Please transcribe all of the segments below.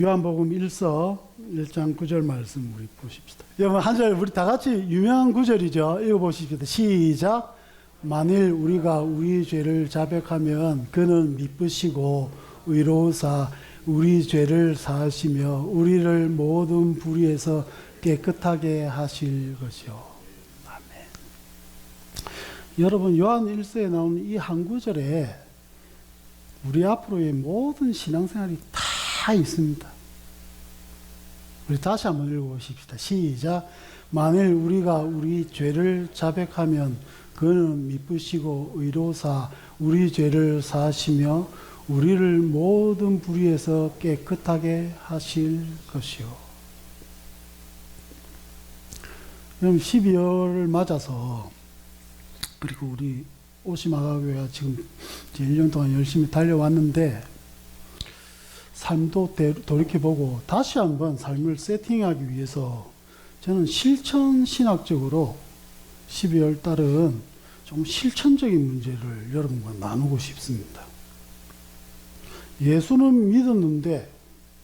요한복음 1서 1장 9절 말씀 우리 보십시다. 여러분 한 절 우리 다 같이 유명한 구절이죠. 읽어보십시다. 시작. 만일 우리가 우리 죄를 자백하면 그는 미쁘시고 의로우사 우리 죄를 사하시며 우리를 모든 불의에서 깨끗하게 하실 것이요. 아멘. 여러분 요한 1서에 나오는 이 한 구절에 우리 앞으로의 모든 신앙생활이 다 있습니다. 우리 다시 한번 읽어보십시다. 시작. 만일 우리가 우리 죄를 자백하면 그는 미쁘시고 의로우사 우리 죄를 사하시며 우리를 모든 불의에서 깨끗하게 하실 것이요. 그럼 12월을 맞아서 그리고 우리 오시마가교회가 지금 1년 동안 열심히 달려왔는데 삶도 돌이켜보고 다시 한번 삶을 세팅하기 위해서 저는 실천 신학적으로 12월 달은 좀 실천적인 문제를 여러분과 나누고 싶습니다. 예수는 믿었는데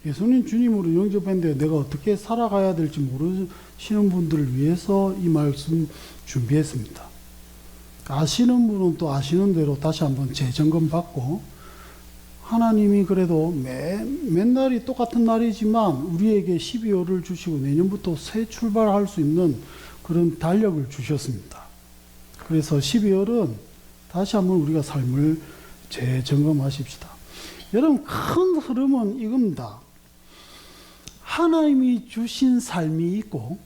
예수님 주님으로 영접했는데 내가 어떻게 살아가야 될지 모르시는 분들을 위해서 이 말씀 준비했습니다. 아시는 분은 또 아시는 대로 다시 한번 재점검 받고 하나님이 그래도 맨날이 똑같은 날이지만 우리에게 12월을 주시고 내년부터 새 출발할 수 있는 그런 달력을 주셨습니다. 그래서 12월은 다시 한번 우리가 삶을 재점검하십시다. 여러분 큰 흐름은 이겁니다. 하나님이 주신 삶이 있고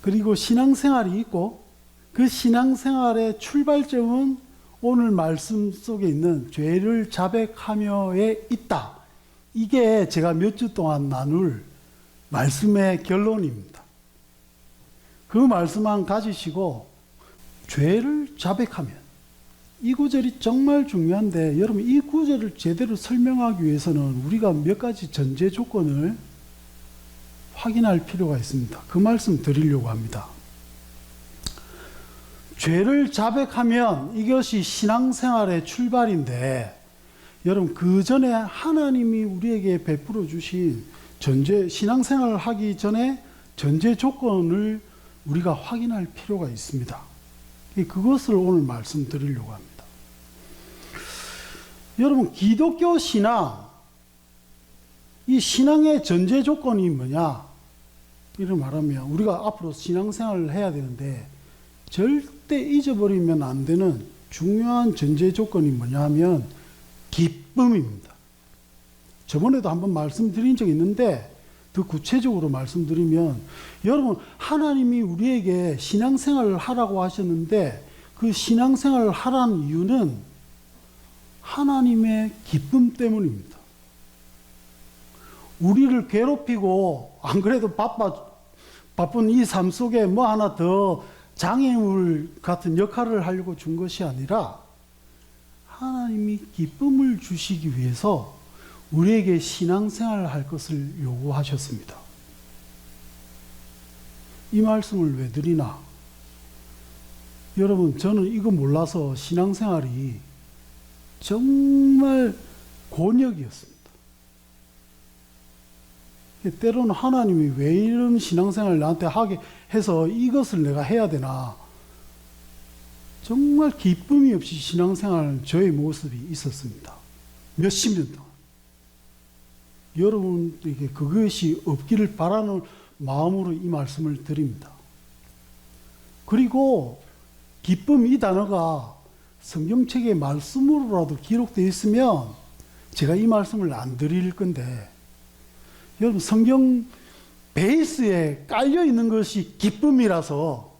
그리고 신앙생활이 있고 그 신앙생활의 출발점은 오늘 말씀 속에 있는 죄를 자백하며에 있다. 이게 제가 몇 주 동안 나눌 말씀의 결론입니다. 그 말씀만 가지시고 죄를 자백하면 이 구절이 정말 중요한데 여러분 이 구절을 제대로 설명하기 위해서는 우리가 몇 가지 전제 조건을 확인할 필요가 있습니다. 그 말씀 드리려고 합니다. 죄를 자백하면 이것이 신앙생활의 출발인데 여러분 그 전에 하나님이 우리에게 베풀어 주신 신앙생활을 하기 전에 전제 조건을 우리가 확인할 필요가 있습니다. 그것을 오늘 말씀드리려고 합니다. 여러분 기독교 신앙 이 신앙의 전제 조건이 뭐냐 이를 말하면 우리가 앞으로 신앙생활을 해야 되는데 절대 잊어버리면 안 되는 중요한 전제 조건이 뭐냐 하면 기쁨입니다. 저번에도 한번 말씀드린 적이 있는데 더 구체적으로 말씀드리면 여러분 하나님이 우리에게 신앙생활을 하라고 하셨는데 그 신앙생활을 하라는 이유는 하나님의 기쁨 때문입니다. 우리를 괴롭히고 안 그래도 바쁜 이 삶 속에 뭐 하나 더 장애물 같은 역할을 하려고 준 것이 아니라 하나님이 기쁨을 주시기 위해서 우리에게 신앙생활을 할 것을 요구하셨습니다. 이 말씀을 왜 드리나? 여러분 저는 이거 몰라서 신앙생활이 정말 곤욕이었습니다. 때로는 하나님이 왜 이런 신앙생활을 나한테 하게 해서 이것을 내가 해야 되나 정말 기쁨이 없이 신앙생활하는 저의 모습이 있었습니다. 몇십 년 동안. 여러분에게 그것이 없기를 바라는 마음으로 이 말씀을 드립니다. 그리고 기쁨 이 단어가 성경책의 말씀으로라도 기록되어 있으면 제가 이 말씀을 안 드릴 건데 여러분 성경 베이스에 깔려 있는 것이 기쁨이라서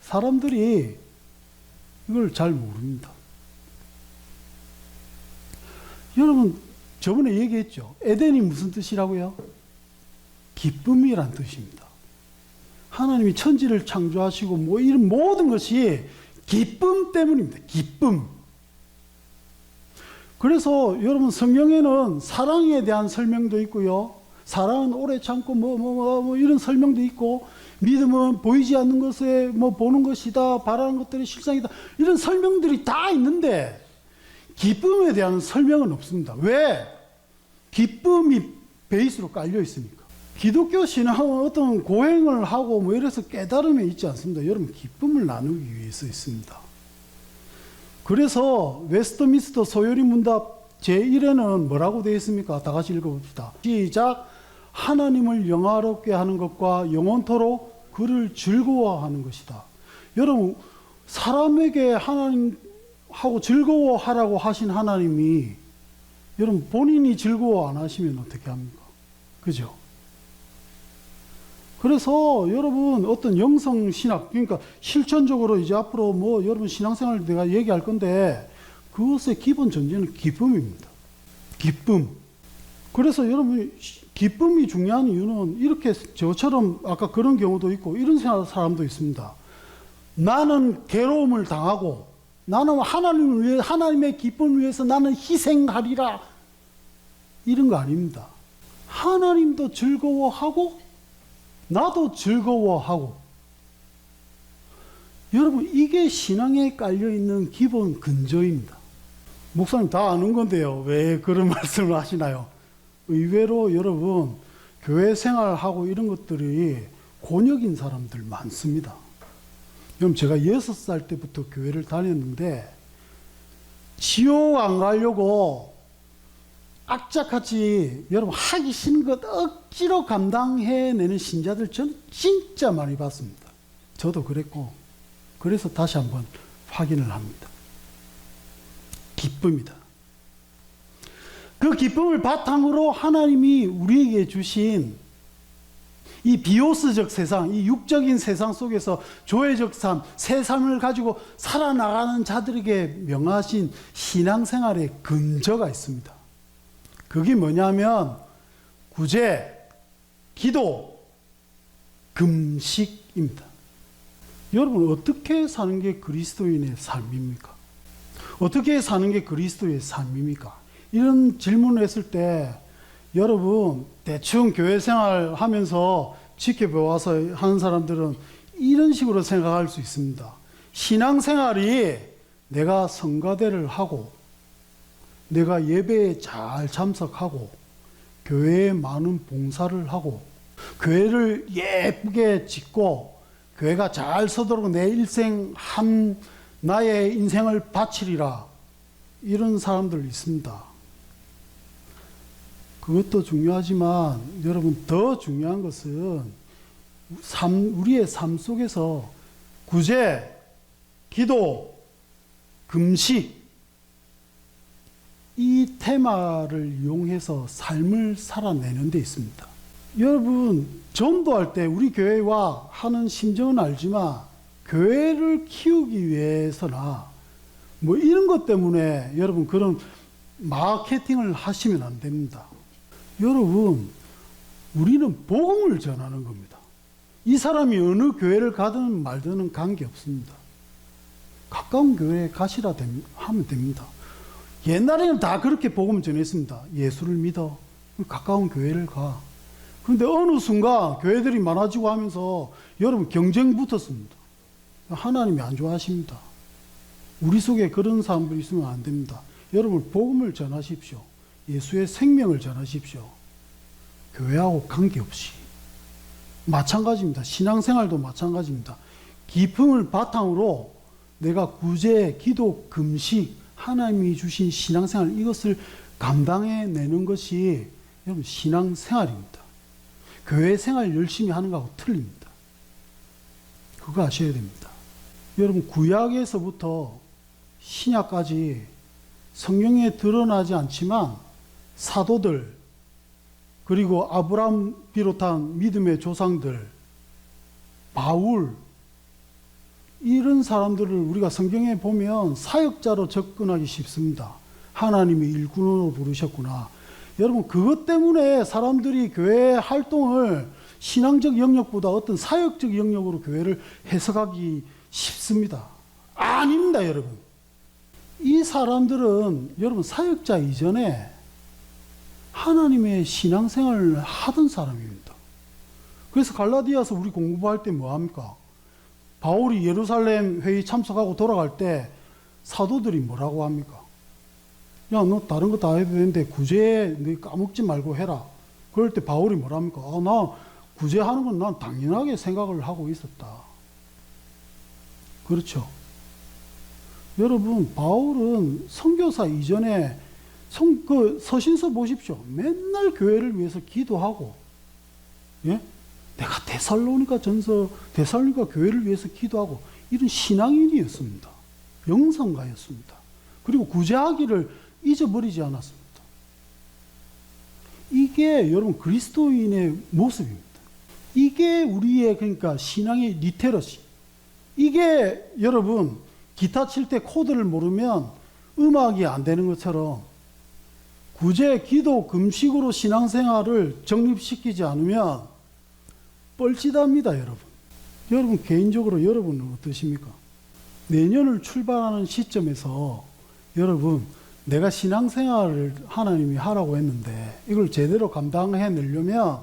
사람들이 이걸 잘 모릅니다. 여러분 저번에 얘기했죠. 에덴이 무슨 뜻이라고요? 기쁨이란 뜻입니다. 하나님이 천지를 창조하시고 뭐 이런 모든 것이 기쁨 때문입니다. 기쁨. 그래서 여러분 성경에는 사랑에 대한 설명도 있고요. 사랑은 오래 참고 뭐 이런 설명도 있고 믿음은 보이지 않는 것에 뭐 보는 것이다. 바라는 것들이 실상이다. 이런 설명들이 다 있는데 기쁨에 대한 설명은 없습니다. 왜? 기쁨이 베이스로 깔려 있으니까. 기독교 신앙은 어떤 고행을 하고 뭐 이래서 깨달음이 있지 않습니다. 여러분, 기쁨을 나누기 위해서 있습니다. 그래서 웨스트민스터 소요리 문답 제1에는 뭐라고 되어 있습니까? 다 같이 읽어봅시다. 시작. 하나님을 영화롭게 하는 것과 영원토록 그를 즐거워하는 것이다. 여러분, 사람에게 하나님하고 즐거워하라고 하신 하나님이 여러분 본인이 즐거워 안 하시면 어떻게 합니까? 그죠? 그래서 여러분 어떤 영성신학, 그러니까 실천적으로 이제 앞으로 뭐 여러분 신앙생활 내가 얘기할 건데 그것의 기본 전제는 기쁨입니다. 기쁨. 그래서 여러분 기쁨이 중요한 이유는 이렇게 저처럼 아까 그런 경우도 있고 이런 사람도 있습니다. 나는 괴로움을 당하고 나는 하나님을 위해, 하나님의 기쁨을 위해서 나는 희생하리라. 이런 거 아닙니다. 하나님도 즐거워하고 나도 즐거워하고. 여러분, 이게 신앙에 깔려있는 기본 근저입니다. 목사님 다 아는 건데요. 왜 그런 말씀을 하시나요? 의외로 여러분, 교회 생활하고 이런 것들이 곤욕인 사람들 많습니다. 여러분, 제가 6살 때부터 교회를 다녔는데 지옥 안 가려고 악착같이 여러분 하기 싫은 것 억지로 감당해내는 신자들 저는 진짜 많이 봤습니다. 저도 그랬고, 그래서 다시 한번 확인을 합니다. 기쁨이다. 그 기쁨을 바탕으로 하나님이 우리에게 주신 이 비오스적 세상, 이 육적인 세상 속에서 조회적 삶, 새 삶을 가지고 살아나가는 자들에게 명하신 신앙생활의 근저가 있습니다. 그게 뭐냐면 구제, 기도, 금식입니다. 여러분, 어떻게 사는 게 그리스도인의 삶입니까? 어떻게 사는 게 그리스도의 삶입니까? 이런 질문을 했을 때 여러분 대충 교회 생활 하면서 지켜봐와서 하는 사람들은 이런 식으로 생각할 수 있습니다. 신앙생활이 내가 성가대를 하고 내가 예배에 잘 참석하고 교회에 많은 봉사를 하고 교회를 예쁘게 짓고 교회가 잘 서도록 내 일생 나의 인생을 바치리라. 이런 사람들 있습니다. 그것도 중요하지만 여러분 더 중요한 것은 우리의 삶 속에서 구제, 기도, 금식 이 테마를 이용해서 삶을 살아내는 데 있습니다. 여러분 전도할 때 우리 교회와 하는 심정은 알지만 교회를 키우기 위해서나 뭐 이런 것 때문에 여러분 그런 마케팅을 하시면 안 됩니다. 여러분, 우리는 복음을 전하는 겁니다. 이 사람이 어느 교회를 가든 말든 관계없습니다. 가까운 교회에 가시라 하면 됩니다. 옛날에는 다 그렇게 복음을 전했습니다. 예수를 믿어. 가까운 교회를 가. 그런데 어느 순간 교회들이 많아지고 하면서 여러분 경쟁 붙었습니다. 하나님이 안 좋아하십니다. 우리 속에 그런 사람들이 있으면 안 됩니다. 여러분 복음을 전하십시오. 예수의 생명을 전하십시오. 교회하고 관계없이. 마찬가지입니다. 신앙생활도 마찬가지입니다. 기쁨을 바탕으로 내가 구제, 기도, 금식, 하나님이 주신 신앙생활 이것을 감당해내는 것이 여러분 신앙생활입니다. 교회 생활 열심히 하는 거하고 틀립니다. 그거 아셔야 됩니다. 여러분 구약에서부터 신약까지 성경에 드러나지 않지만 사도들 그리고 아브라함 비롯한 믿음의 조상들 바울 이런 사람들을 우리가 성경에 보면 사역자로 접근하기 쉽습니다. 하나님이 일꾼으로 부르셨구나. 여러분 그것 때문에 사람들이 교회 활동을 신앙적 영역보다 어떤 사역적 영역으로 교회를 해석하기 쉽습니다. 아닙니다, 여러분. 이 사람들은 여러분 사역자 이전에 하나님의 신앙생활을 하던 사람입니다. 그래서 갈라디아서 우리 공부할 때 뭐합니까? 바울이 예루살렘 회의 참석하고 돌아갈 때 사도들이 뭐라고 합니까? 야, 너 다른 거 다 해도 되는데 구제 너 까먹지 말고 해라. 그럴 때 바울이 뭐랍니까? 나 구제하는 건 난 당연하게 생각을 하고 있었다. 그렇죠. 여러분, 바울은 선교사 이전에 서신서 보십시오. 맨날 교회를 위해서 기도하고, 예? 내가 데살로니가 교회를 위해서 기도하고, 이런 신앙인이었습니다. 영성가였습니다. 그리고 구제하기를 잊어버리지 않았습니다. 이게 여러분 그리스도인의 모습입니다. 이게 우리의 그러니까 신앙의 리테러시. 이게 여러분 기타 칠 때 코드를 모르면 음악이 안 되는 것처럼 구제, 기도, 금식으로 신앙생활을 정립시키지 않으면 뻘짓합니다, 여러분. 여러분 개인적으로 여러분은 어떠십니까? 내년을 출발하는 시점에서 여러분 내가 신앙생활을 하나님이 하라고 했는데 이걸 제대로 감당해내려면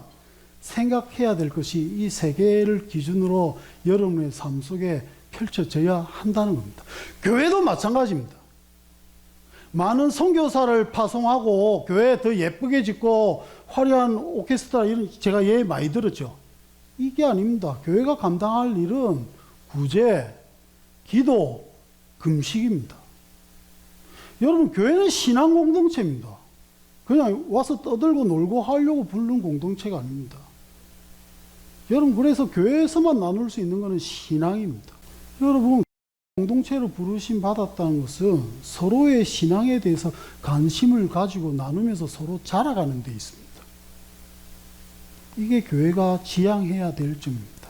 생각해야 될 것이 이 세 개를 기준으로 여러분의 삶 속에 펼쳐져야 한다는 겁니다. 교회도 마찬가지입니다. 많은 선교사를 파송하고 교회 더 예쁘게 짓고 화려한 오케스트라 이런 제가 예의 많이 들었죠. 이게 아닙니다. 교회가 감당할 일은 구제, 기도, 금식입니다. 여러분 교회는 신앙 공동체입니다. 그냥 와서 떠들고 놀고 하려고 부르는 공동체가 아닙니다. 여러분 그래서 교회에서만 나눌 수 있는 것은 신앙입니다. 여러분 공동체로 부르심 받았다는 것은 서로의 신앙에 대해서 관심을 가지고 나누면서 서로 자라가는 데 있습니다. 이게 교회가 지향해야 될 점입니다.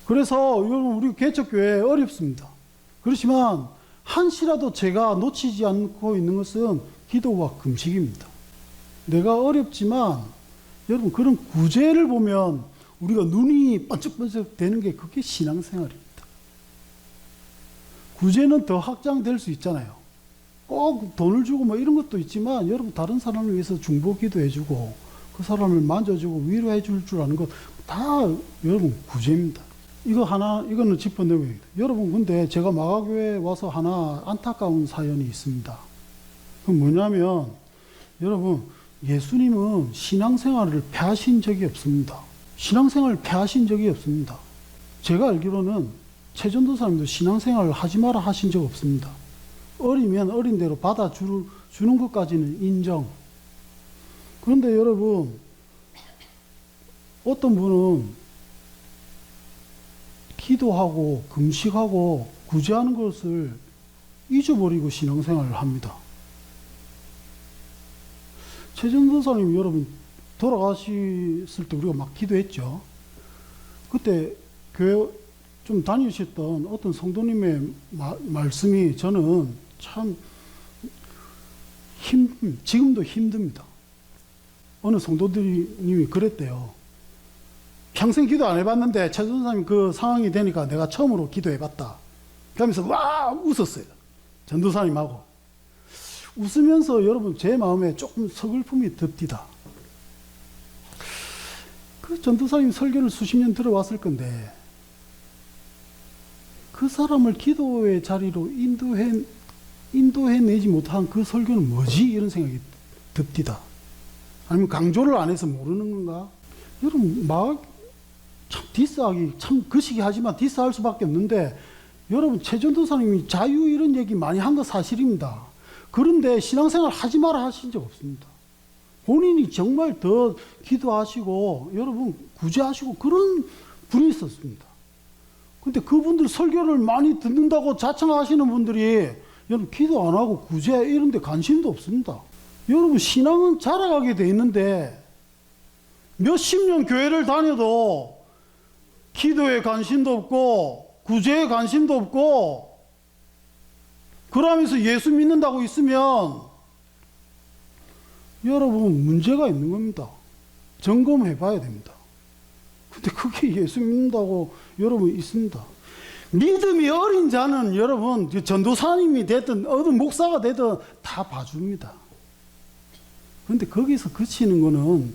그래서 여러분 우리 개척교회 어렵습니다. 그렇지만 한시라도 제가 놓치지 않고 있는 것은 기도와 금식입니다. 내가 어렵지만 여러분 그런 구제를 보면 우리가 눈이 번쩍번쩍 되는 게 그게 신앙생활입니다. 구제는 더 확장될 수 있잖아요. 꼭 돈을 주고 뭐 이런 것도 있지만 여러분 다른 사람을 위해서 중보기도 해주고 그 사람을 만져주고 위로해 줄 아는 것 다 여러분 구제입니다. 이거는 짚어내봅니다. 여러분 근데 제가 마가교회에 와서 하나 안타까운 사연이 있습니다. 그건 뭐냐면 여러분 예수님은 신앙생활을 폐하신 적이 없습니다. 신앙생활을 폐하신 적이 없습니다. 제가 알기로는 최전도사님도 신앙생활을 하지 마라 하신 적 없습니다. 어리면 어린 대로 받아주는 것까지는 인정. 그런데 여러분 어떤 분은 기도하고 금식하고 구제하는 것을 잊어버리고 신앙생활을 합니다. 최전도사님 여러분 돌아가셨을 때 우리가 막 기도했죠. 그때 교회 좀 다니셨던 어떤 성도님의 말씀이 저는 참 지금도 힘듭니다. 어느 성도님이 그랬대요. 평생 기도 안 해봤는데 최전도사님 그 상황이 되니까 내가 처음으로 기도해봤다. 그러면서 와 웃었어요. 전도사님하고. 웃으면서 여러분 제 마음에 조금 서글픔이 듭디다. 그 전도사님 설교를 수십 년 들어왔을 건데 그 사람을 기도의 자리로 인도해내지 못한 그 설교는 뭐지? 이런 생각이 듭디다. 아니면 강조를 안 해서 모르는 건가? 여러분 참 디스하기 참 거시기 하지만 디스할 수밖에 없는데 여러분 최전도사님이 자유 이런 얘기 많이 한 거 사실입니다. 그런데 신앙생활 하지 마라 하신 적 없습니다. 본인이 정말 더 기도하시고 여러분 구제하시고 그런 분이 있었습니다. 근데 그분들 설교를 많이 듣는다고 자청하시는 분들이 여러분 기도 안 하고 구제 이런 데 관심도 없습니다. 여러분 신앙은 자라가게 돼 있는데 몇십 년 교회를 다녀도 기도에 관심도 없고 구제에 관심도 없고 그러면서 예수 믿는다고 있으면 여러분 문제가 있는 겁니다. 점검해 봐야 됩니다. 근데 그게 예수 믿는다고 여러분 있습니다. 믿음이 어린 자는 여러분 전도사님이 됐든 어떤 목사가 되든 다 봐줍니다. 그런데 거기서 그치는 거는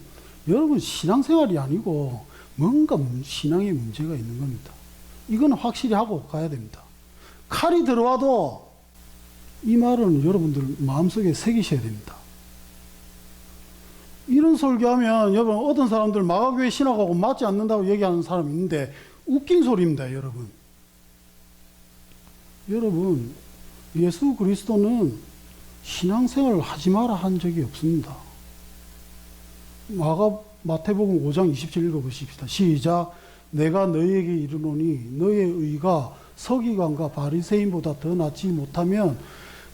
여러분 신앙생활이 아니고 뭔가 신앙에 문제가 있는 겁니다. 이거는 확실히 하고 가야 됩니다. 칼이 들어와도 이 말은 여러분들 마음속에 새기셔야 됩니다. 이런 설교하면 여러분 어떤 사람들 마가교회 신학하고 맞지 않는다고 얘기하는 사람이 있는데 웃긴 소리입니다, 여러분. 여러분, 예수 그리스도는 신앙생활을 하지 마라 한 적이 없습니다. 마태복음 5장 27 읽어보십시다. 시작. 내가 너희에게 이르노니 너희의 의가 서기관과 바리새인보다 더 낫지 못하면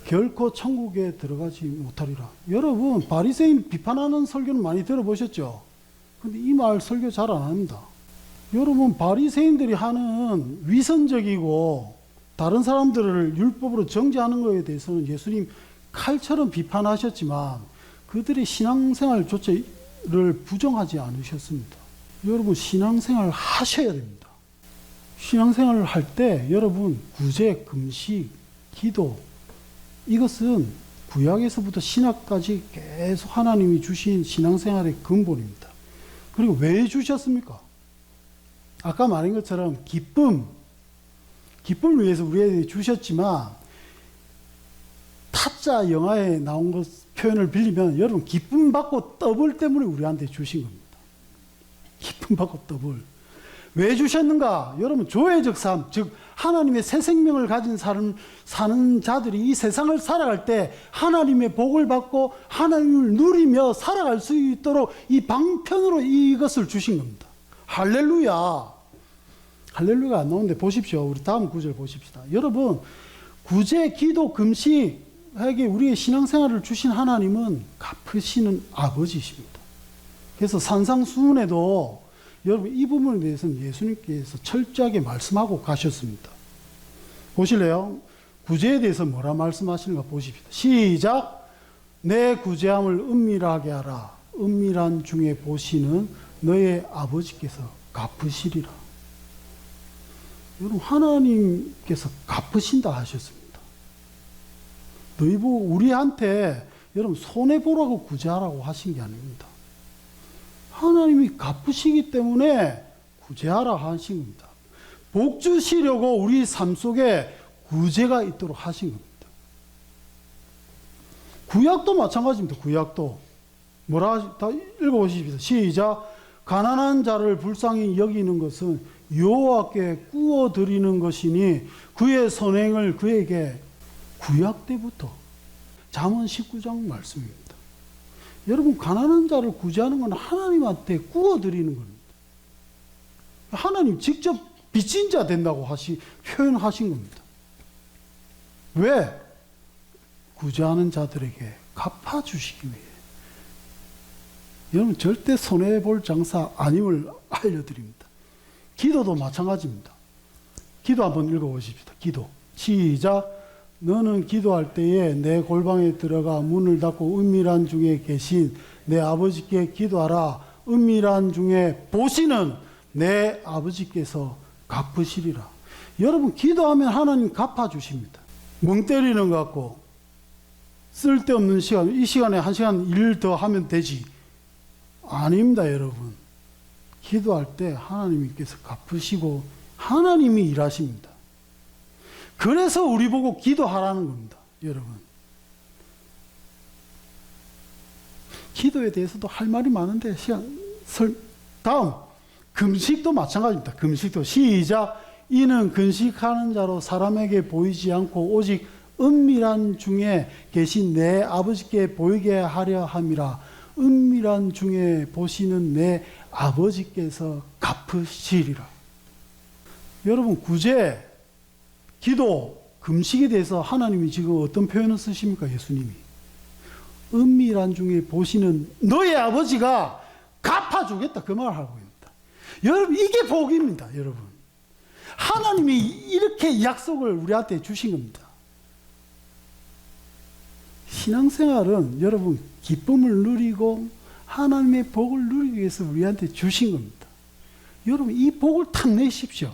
결코 천국에 들어가지 못하리라. 여러분, 바리새인 비판하는 설교는 많이 들어보셨죠? 근데 이 말 설교 잘 안 합니다. 여러분, 바리새인들이 하는 위선적이고 다른 사람들을 율법으로 정죄하는 것에 대해서는 예수님 칼처럼 비판하셨지만 그들의 신앙생활조차를 부정하지 않으셨습니다. 여러분, 신앙생활 하셔야 됩니다. 신앙생활을 할 때 여러분 구제, 금식, 기도, 이것은 구약에서부터 신약까지 계속 하나님이 주신 신앙생활의 근본입니다. 그리고 왜 주셨습니까? 아까 말한 것처럼 기쁨을 위해서 우리에게 주셨지만, 타짜 영화에 나온 것 표현을 빌리면 여러분 기쁨 받고 더블 때문에 우리한테 주신 겁니다. 기쁨 받고 더블. 왜 주셨는가? 여러분, 조회적 삶, 즉 하나님의 새 생명을 가진 사는 자들이 이 세상을 살아갈 때 하나님의 복을 받고 하나님을 누리며 살아갈 수 있도록 이 방편으로 이것을 주신 겁니다. 할렐루야. 할렐루야가 안 나오는데 보십시오. 우리 다음 구절 보십시다. 여러분, 구제, 기도, 금식에게 우리의 신앙생활을 주신 하나님은 갚으시는 아버지십니다. 그래서 산상수훈에도 여러분 이 부분에 대해서는 예수님께서 철저하게 말씀하고 가셨습니다. 보실래요? 구제에 대해서 뭐라 말씀하시는가 보십시다. 시작. 내 구제함을 은밀하게 하라. 은밀한 중에 보시는 너의 아버지께서 갚으시리라. 여러분, 하나님께서 갚으신다 하셨습니다. 너희 보고 우리한테 여러분 손해보라고 구제하라고 하신 게 아닙니다. 하나님이 갚으시기 때문에 구제하라 하신 겁니다. 복 주시려고 우리 삶 속에 구제가 있도록 하신 겁니다. 구약도 마찬가지입니다. 구약도 뭐라 다 읽어보십시오. 시작. 가난한 자를 불쌍히 여기는 것은 여호와께 구워 드리는 것이니 그의 선행을 그에게. 구약 때부터 잠언 19장 말씀입니다. 여러분, 가난한 자를 구제하는 건 하나님한테 구워 드리는 겁니다. 하나님 직접 빚진 자 된다고 표현하신 겁니다. 왜? 구제하는 자들에게 갚아주시기 위해. 여러분, 절대 손해볼 장사 아님을 알려드립니다. 기도도 마찬가지입니다. 기도 한번 읽어보십시다. 기도. 시작. 너는 기도할 때에 내 골방에 들어가 문을 닫고 은밀한 중에 계신 내 아버지께 기도하라. 은밀한 중에 보시는 내 아버지께서 갚으시리라. 여러분, 기도하면 하나님 갚아주십니다. 멍 때리는 것 같고 쓸데없는 시간, 이 시간에 한 시간 일 더 하면 되지. 아닙니다, 여러분. 기도할 때 하나님께서 갚으시고 하나님이 일하십니다. 그래서 우리 보고 기도하라는 겁니다, 여러분. 기도에 대해서도 할 말이 많은데 다음 금식도 마찬가지입니다. 금식도 시작. 이는 금식하는 자로 사람에게 보이지 않고 오직 은밀한 중에 계신 내 아버지께 보이게 하려 함이라. 은밀한 중에 보시는 내 아버지께서 갚으시리라. 여러분, 구제, 기도, 금식에 대해서 하나님이 지금 어떤 표현을 쓰십니까? 예수님이. 은밀한 중에 보시는 너의 아버지가 갚아주겠다, 그 말을 하고 있습니다. 여러분, 이게 복입니다, 여러분. 하나님이 이렇게 약속을 우리한테 주신 겁니다. 신앙생활은 여러분 기쁨을 누리고 하나님의 복을 누리기 위해서 우리한테 주신 겁니다. 여러분, 이 복을 탐내십시오.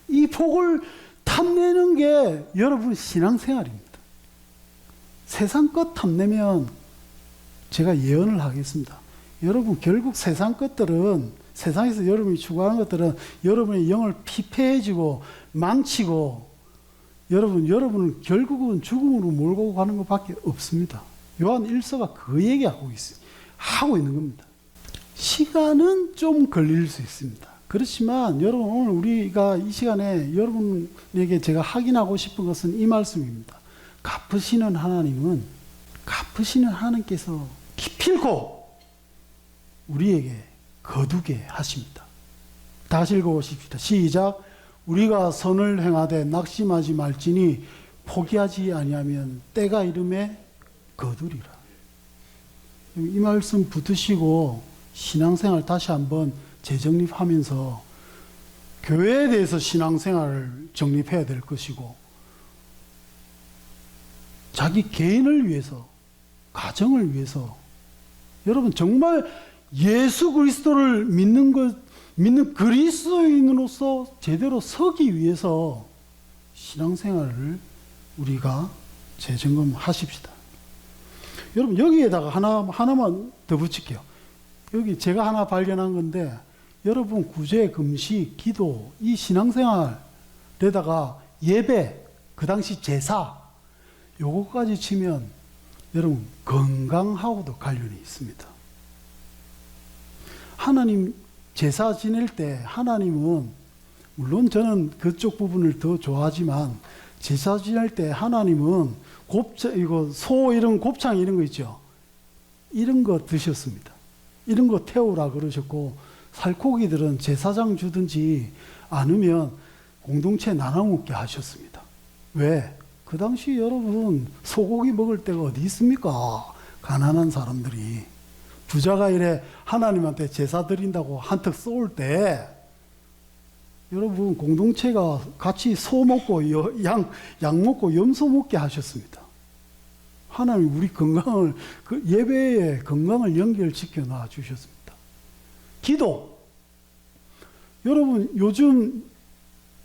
이 복을 탐내는 게 여러분 신앙생활입니다. 세상 것 탐내면 제가 예언을 하겠습니다. 여러분, 결국 세상 것들은, 세상에서 여러분이 추구하는 것들은 여러분의 영을 피폐해지고 망치고 여러분은 결국은 죽음으로 몰고 가는 것밖에 없습니다. 요한 1서가 그 얘기하고 있는 겁니다. 시간은 좀 걸릴 수 있습니다. 그렇지만 여러분, 오늘 우리가 이 시간에 여러분에게 제가 확인하고 싶은 것은 이 말씀입니다. 갚으시는 하나님께서 기필코 우리에게 거두게 하십니다. 다시 읽어보십시다. 시작. 우리가 선을 행하되 낙심하지 말지니 포기하지 아니하면 때가 이름에 거두리라. 이 말씀 붙으시고 신앙생활 다시 한번 재정립하면서 교회에 대해서 신앙생활을 정립해야 될 것이고, 자기 개인을 위해서, 가정을 위해서, 여러분 정말 예수 그리스도를 믿는 그리스도인으로서 제대로 서기 위해서 신앙생활을 우리가 재점검하십시다. 여러분, 여기에다가 하나만 더 붙일게요. 여기 제가 하나 발견한 건데, 여러분 구제, 금식, 기도, 이 신앙생활에다가 예배, 그 당시 제사, 요거까지 치면 여러분 건강하고도 관련이 있습니다. 하나님 제사 지낼 때 하나님은, 물론 저는 그쪽 부분을 더 좋아하지만, 제사 지낼 때 하나님은 소 이런 곱창 이런 거 있죠. 이런 거 드셨습니다. 이런 거 태우라 그러셨고, 살코기들은 제사장 주든지 않으면 공동체 나눠 먹게 하셨습니다. 왜? 그 당시 여러분 소고기 먹을 데가 어디 있습니까? 가난한 사람들이. 부자가 이래 하나님한테 제사 드린다고 한턱 쏠 때, 여러분 공동체가 같이 소 먹고 양 먹고 염소 먹게 하셨습니다. 하나님 우리 건강을, 그 예배에 건강을 연결시켜 놔 주셨습니다. 기도. 여러분 요즘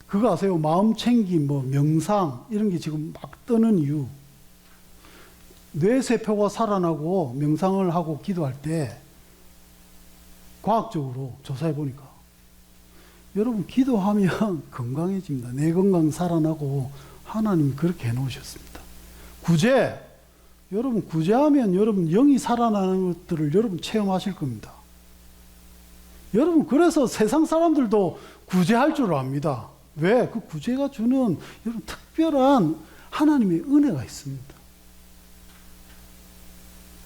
그거 아세요? 마음 챙김, 명상 이런 게 지금 막 뜨는 이유. 뇌세포가 살아나고 명상을 하고 기도할 때 과학적으로 조사해 보니까, 여러분 기도하면 건강해집니다. 뇌 건강 살아나고 하나님이 그렇게 해놓으셨습니다. 구제. 여러분 구제하면 여러분 영이 살아나는 것들을 여러분 체험하실 겁니다. 여러분 그래서 세상 사람들도 구제할 줄 압니다. 왜? 그 구제가 주는 여러분 특별한 하나님의 은혜가 있습니다.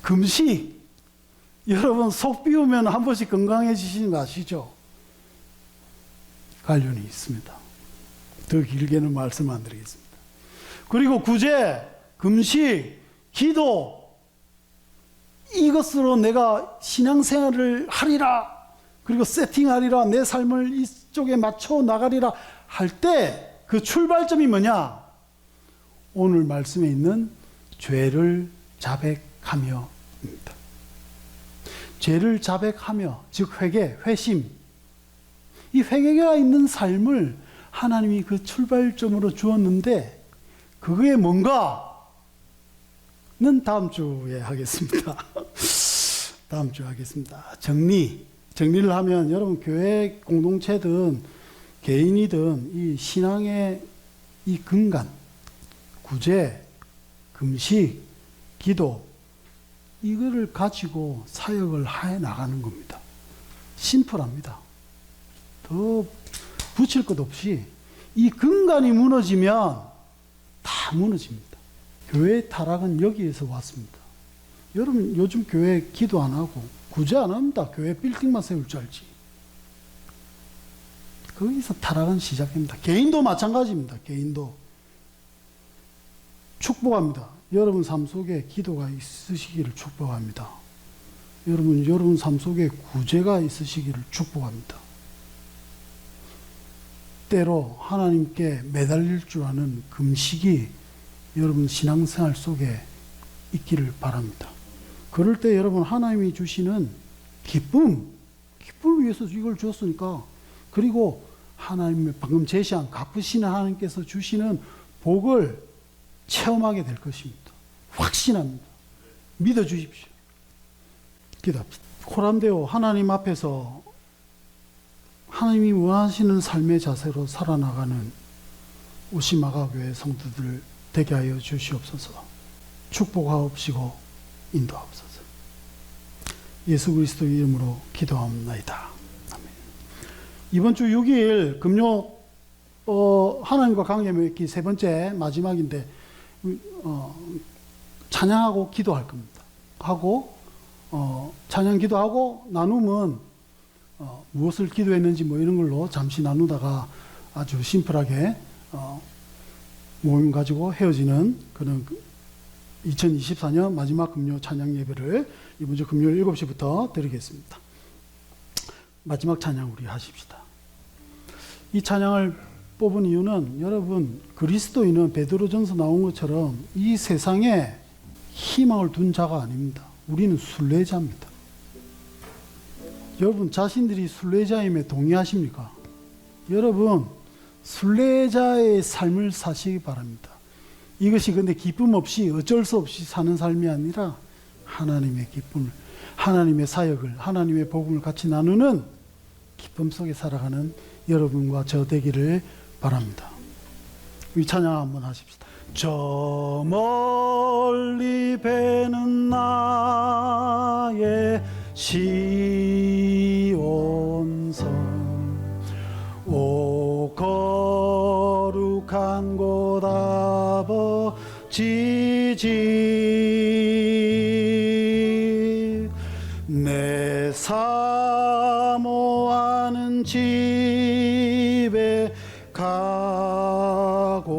금식. 여러분 속 비우면 한 번씩 건강해지시는 거 아시죠? 관련이 있습니다. 더 길게는 말씀 안 드리겠습니다. 그리고 구제, 금식, 기도, 이것으로 내가 신앙생활을 하리라, 그리고 세팅하리라, 내 삶을 이쪽에 맞춰 나가리라 할 때 그 출발점이 뭐냐? 오늘 말씀에 있는 죄를 자백하며입니다. 죄를 자백하며, 즉 회개, 회심. 이 회개가 있는 삶을 하나님이 그 출발점으로 주었는데, 그게 뭔가는 다음 주에 하겠습니다. 다음 주에 하겠습니다. 정리를 하면, 여러분 교회 공동체든 개인이든 이 신앙의 이 근간, 구제, 금식, 기도, 이거를 가지고 사역을 해 나가는 겁니다. 심플합니다. 더 붙일 것 없이 이 근간이 무너지면 다 무너집니다. 교회의 타락은 여기에서 왔습니다. 여러분 요즘 교회 기도 안 하고 구제 안 합니다. 교회 빌딩만 세울 줄 알지. 거기서 타락은 시작됩니다. 개인도 마찬가지입니다. 개인도. 축복합니다. 여러분 삶 속에 기도가 있으시기를 축복합니다. 여러분 삶 속에 구제가 있으시기를 축복합니다. 때로 하나님께 매달릴 줄 아는 금식이 여러분 신앙생활 속에 있기를 바랍니다. 그럴 때 여러분 하나님이 주시는 기쁨을 위해서 이걸 주었으니까, 그리고 하나님의 방금 제시한 갚으시는 하나님께서 주시는 복을 체험하게 될 것입니다. 확신합니다. 믿어주십시오. 기도합시다. 코람데오 하나님 앞에서 하나님이 원하시는 삶의 자세로 살아나가는 오시마가교회 성도들 되게 하여 주시옵소서. 축복하옵시고 인도하옵소서. 예수 그리스도 이름으로 기도합니다. 아멘. 이번 주 6일 금요 하나님과 관계 맺기 세 번째 마지막인데 찬양하고 기도할 겁니다. 하고 찬양 기도하고 나눔은 무엇을 기도했는지 뭐 이런 걸로 잠시 나누다가 아주 심플하게 모임 가지고 헤어지는 그런 2024년 마지막 금요 찬양 예배를 이번 주 금요일 7시부터 드리겠습니다. 마지막 찬양 우리 하십시다. 이 찬양을 뽑은 이유는 여러분 그리스도인은 베드로전서 나온 것처럼 이 세상에 희망을 둔 자가 아닙니다. 우리는 순례자입니다. 여러분 자신들이 순례자임에 동의하십니까? 여러분 순례자의 삶을 사시기 바랍니다. 이것이 근데 기쁨 없이 어쩔 수 없이 사는 삶이 아니라 하나님의 기쁨을, 하나님의 사역을, 하나님의 복음을 같이 나누는 기쁨 속에 살아가는 여러분과 저 되기를 바랍니다. 이 찬양 한번 하십시다. 저 멀리 배는 나의 시온성 오 거룩한 곳 아버지 집 내 사모하는 집에 가고자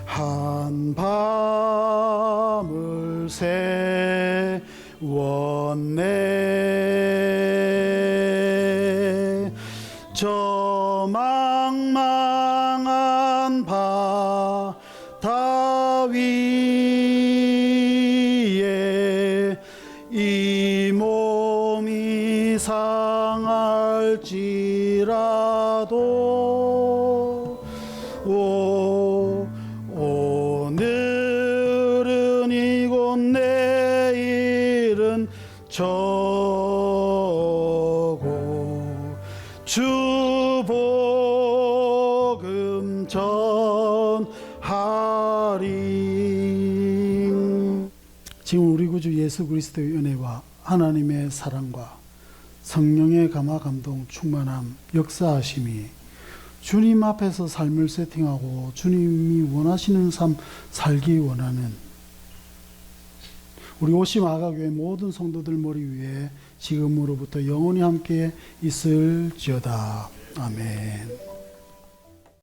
한 밤을 세웠네. 저 망망한 바다 위에 이 몸이 상할지라도 오늘은 이곳 내일은 저곳 주 복음 전하리. 지금 우리 구주 예수 그리스도의 은혜와 하나님의 사랑과 성령의 감화 감동 충만함 역사하심이 주님 앞에서 삶을 세팅하고 주님이 원하시는 삶 살기 원하는 우리 오시마가교회 모든 성도들 머리 위에 지금으로부터 영원히 함께 있을지어다. 아멘.